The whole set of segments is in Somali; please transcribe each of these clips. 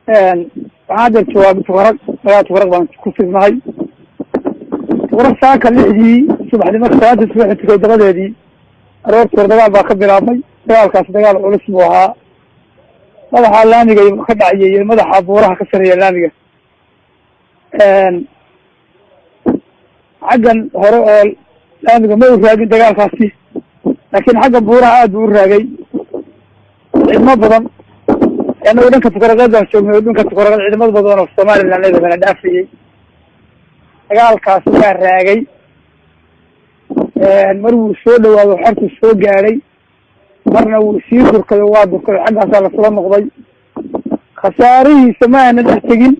waxaan jawaab tuqaraq baan ku sugnahay tuqaraq saaka lixdii subaxnimo salaada subax tukay dabadeedii aroortii dagaal baa ka bilaabmay dagaalkaas dagaal culus buu ahaa madaxa laamiga ka dhacayay madaxa buuraha ka sareeya laamiga xaggan hore oo laamiga ma u raagin dagaalkaasi laakiin xagga buuraha aad buu u raagay ciidamo badan anagu dhanka tuqaraqeed baan joognay dhanka tuqaraqeed ciidamada badan oo Somaliland leedana dhaafiyay dagaalkaas waa raagay mar wuu soo dhawaado xarku soo gaaray marna wuu sii durkay waa durkay xaggaas la soo noqday khasaarihiisa ma aanan dhex tegin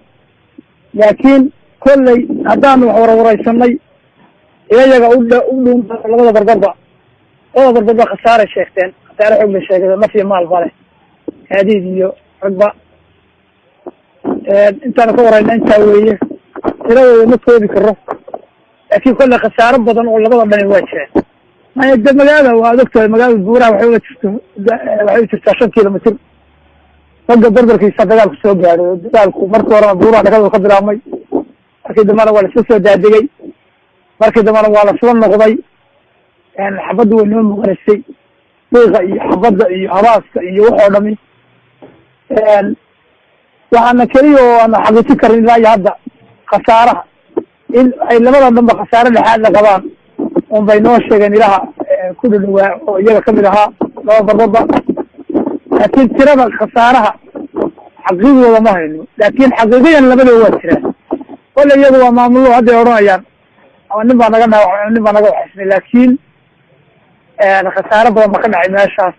laakiin kolley haddaan wax warwaraysanay iyaga u dhuun labada barbarba khasaare sheegteen khasaare xoog la sheegay naf iyo maal bale haadiid iyo ragba intaan ka warayna intaa weeye tiradooda ma koobi karo laakiin kolley khasaaro badan oo labada dhani waa jiraan maya de magaalada waa ogtahay magaalada buuraha waxay u jirtaa 5 kilomitir ragga barbarkiisa dagaalku soo gaadho dagaalku markii hore buuraha dhagada ka bilaabmay markii dambana waa la soo daadegay markii dambana waa la soo noqday xabaddu way noo muuqaysay deeqa iyo xabadda iyo habaaska iyo waxoo dhami waxaana keliya oo aan xaqiijin karin ilaa iyo hadda khasaaraha in ay labada dhanba khasaare dhexaad la qabaan un bay noo sheegeen ilaha ku dhawaa oo iyaga kamid ahaa laba barbarba laakiin tirada khasaaraha xaqiiqdooda ma hayno laakiin xaqiiqiyan labadooda waa jiraan wala iyagu waa maamulo hadday odhanayaan ama nin baa naga dhaawacay nin baa naga waxaysnay laakiin khasaare badan ma ka dhacay meeshaas